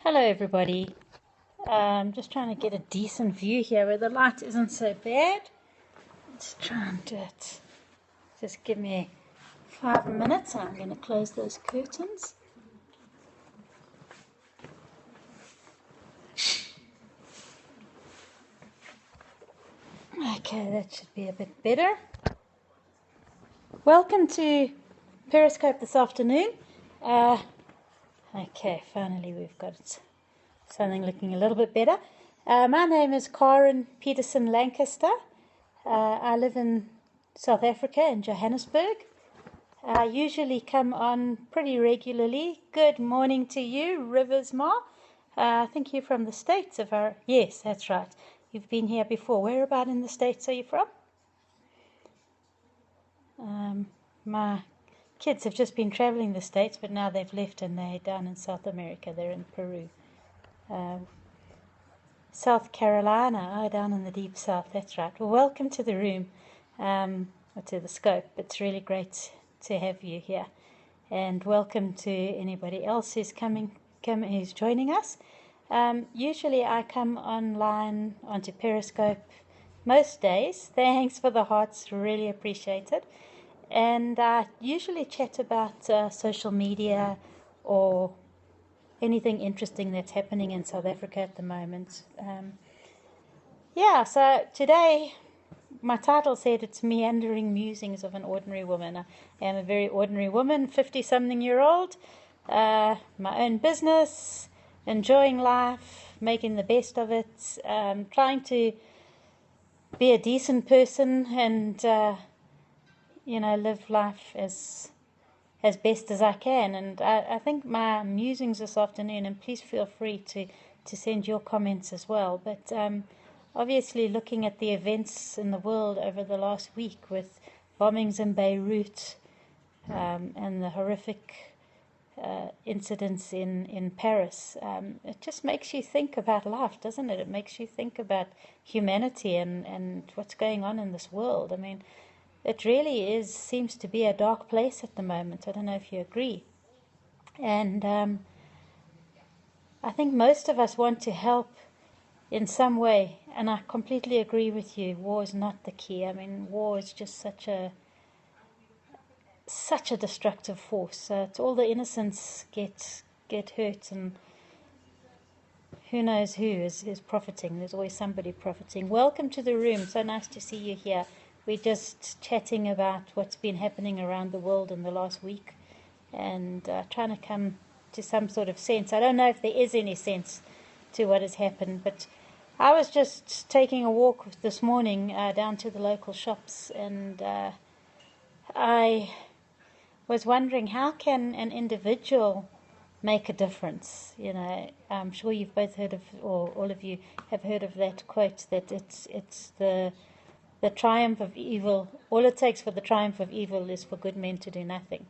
Hello everybody. I'm just trying to get a decent view here where the light isn't so bad. Let's try and do it. Just give me 5 minutes and I'm going to close those curtains. Okay, that should be a bit better. Welcome to Periscope this afternoon. Okay, finally we've got something looking a little bit better. My name is Karen Peterson Lancaster. I live in South Africa, in Johannesburg. I usually come on pretty regularly. Good morning to you, Rivers Ma. I think you're from the States. Yes, that's right. You've been here before. Whereabout in the States are you from? My kids have just been traveling the States, but now they've left and they're down in South America. They're in Peru. South Carolina, down in the deep south, that's right. Well, welcome to the room, or to the scope. It's really great to have you here. And welcome to anybody else who's who's joining us. Usually I come online onto Periscope most days. Thanks for the hearts, really appreciate it. And I usually chat about social media or anything interesting that's happening in South Africa at the moment. So today my title said it's Meandering Musings of an Ordinary Woman. I am a very ordinary woman, 50-something-year-old, my own business, enjoying life, making the best of it, trying to be a decent person and, live life as best as I can. And I think my musings this afternoon, and please feel free to send your comments as well, but obviously looking at the events in the world over the last week with bombings in Beirut and the horrific incidents in Paris, it just makes you think about life, doesn't it? It makes you think about humanity and what's going on in this world. I mean, it really seems to be a dark place at the moment. I don't know if you agree. And I think most of us want to help in some way, and I completely agree with you. War is not the key. I mean, war is just such a destructive force. It's all the innocents get hurt, and who knows who is profiting. There's always somebody profiting. Welcome to the room. So nice to see you here. We're just chatting about what's been happening around the world in the last week and trying to come to some sort of sense. I don't know if there is any sense to what has happened, but I was just taking a walk this morning down to the local shops, and I was wondering, how can an individual make a difference? I'm sure you've both heard of, or all of you have heard of that quote, that it's the triumph of evil. All it takes for the triumph of evil is for good men to do nothing.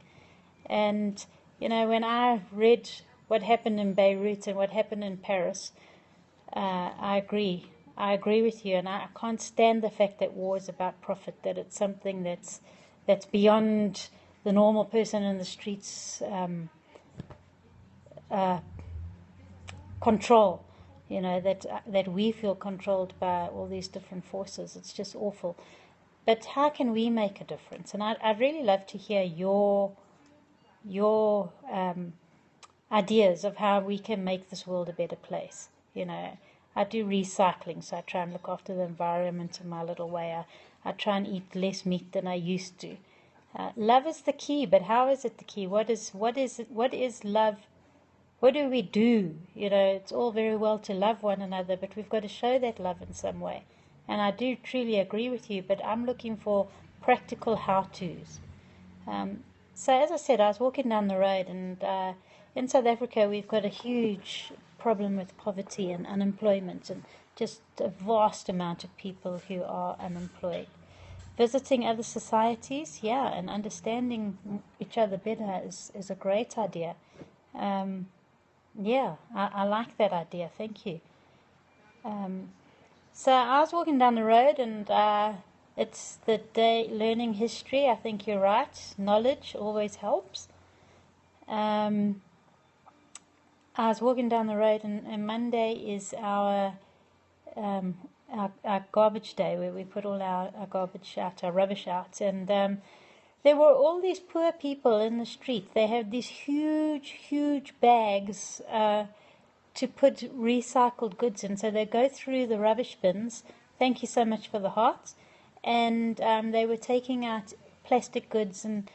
And when I read what happened in Beirut and what happened in Paris, I agree with you, and I can't stand the fact that war is about profit, that it's something that's beyond the normal person in the streets control, that we feel controlled by all these different forces. It's just awful. But how can we make a difference? And I'd really love to hear your ideas of how we can make this world a better place. I do recycling, so I try and look after the environment in my little way. I try and eat less meat than I used to. Love is the key, but how is it the key? What is love? What do we do? It's all very well to love one another, but we've got to show that love in some way. And I do truly agree with you, but I'm looking for practical how-tos. So as I said, I was walking down the road, and in South Africa we've got a huge problem with poverty and unemployment, and just a vast amount of people who are unemployed. Visiting other societies, and understanding each other better is a great idea. I like that idea. Thank you. So I was walking down the road, and it's the day learning history. I think you're right. Knowledge always helps. I was walking down the road, and Monday is our garbage day, where we put all our garbage out, our rubbish out, and there were all these poor people in the street. They had these huge bags to put recycled goods in. So they go through the rubbish bins. Thank you so much for the hearts. And they were taking out plastic goods and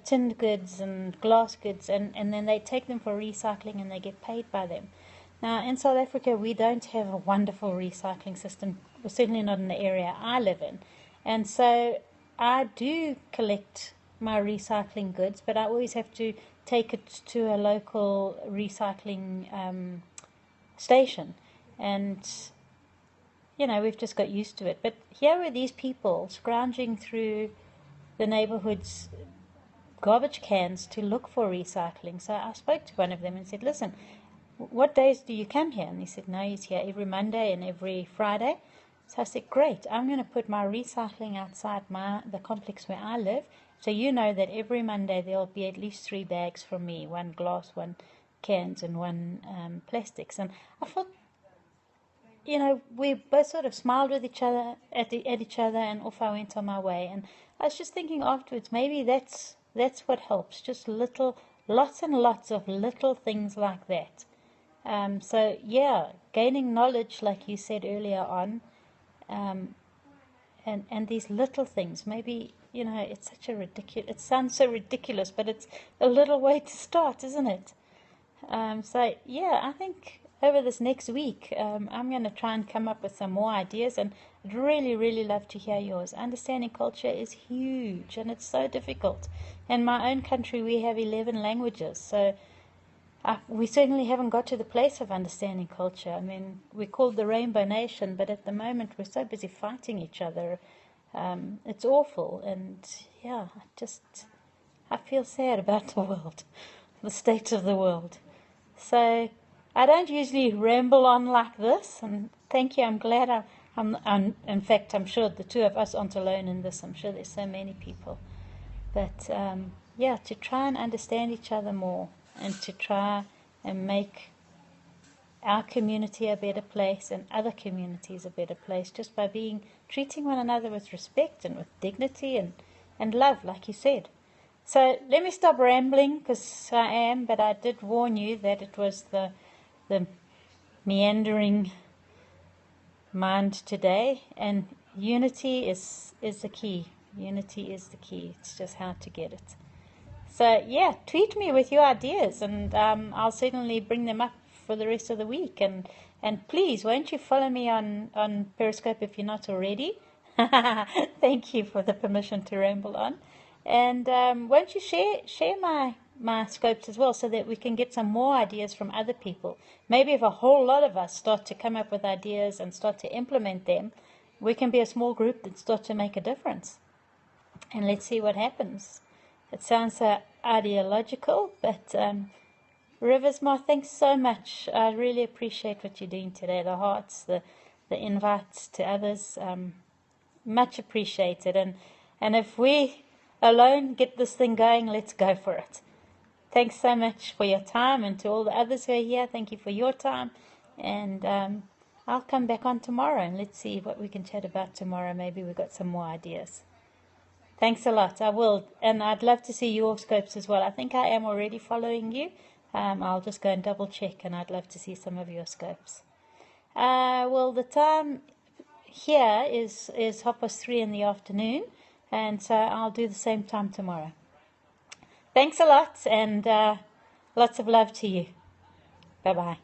tinned goods and glass goods, and then they take them for recycling, and they get paid by them. Now, in South Africa, we don't have a wonderful recycling system, certainly not in the area I live in. And so I do collect my recycling goods, but I always have to take it to a local recycling station. And, we've just got used to it. But here were these people scrounging through the neighborhood's garbage cans to look for recycling. So I spoke to one of them and said, listen, what days do you come here? And he said, no, he's here every Monday and every Friday. So I said, great, I'm going to put my recycling outside the complex where I live. So you know that every Monday there'll be at least 3 bags from me, 1 glass, 1 cans, and 1 plastics. And I thought, we both sort of smiled with each other at each other, and off I went on my way. And I was just thinking afterwards, maybe that's what helps, just lots and lots of little things like that. So yeah, gaining knowledge, like you said earlier on, and these little things, maybe, it's it sounds so ridiculous, but it's a little way to start, isn't it? So yeah, I think over this next week, I'm going to try and come up with some more ideas, and I'd really, really love to hear yours. Understanding culture is huge, and it's so difficult. In my own country, we have 11 languages, so we certainly haven't got to the place of understanding culture. I mean, we're called the Rainbow Nation, but at the moment we're so busy fighting each other. It's awful, and yeah, I feel sad about the world, the state of the world. So I don't usually ramble on like this, and thank you. I'm glad in fact, I'm sure the two of us aren't alone in this. I'm sure there's so many people. But yeah, to try and understand each other more, and to try and make our community a better place and other communities a better place, just by treating one another with respect and with dignity and love, like you said. So let me stop rambling, because I am, but I did warn you that it was the meandering mind today, and unity is the key. Unity is the key. It's just how to get it. So yeah, tweet me with your ideas, and I'll certainly bring them up for the rest of the week. And please, won't you follow me on Periscope if you're not already? Thank you for the permission to ramble on. And won't you share my scopes as well, so that we can get some more ideas from other people. Maybe if a whole lot of us start to come up with ideas and start to implement them, we can be a small group that start to make a difference. And let's see what happens. It sounds so ideological, but Riversma, thanks so much. I really appreciate what you're doing today. The hearts, the invites to others, much appreciated. And if we alone get this thing going, let's go for it. Thanks so much for your time, and to all the others who are here, thank you for your time. And I'll come back on tomorrow, and let's see what we can chat about tomorrow. Maybe we've got some more ideas. Thanks a lot. I will. And I'd love to see your scopes as well. I think I am already following you. I'll just go and double check, and I'd love to see some of your scopes. Well, the time here is 3:30 in the afternoon, and so I'll do the same time tomorrow. Thanks a lot, and lots of love to you. Bye-bye.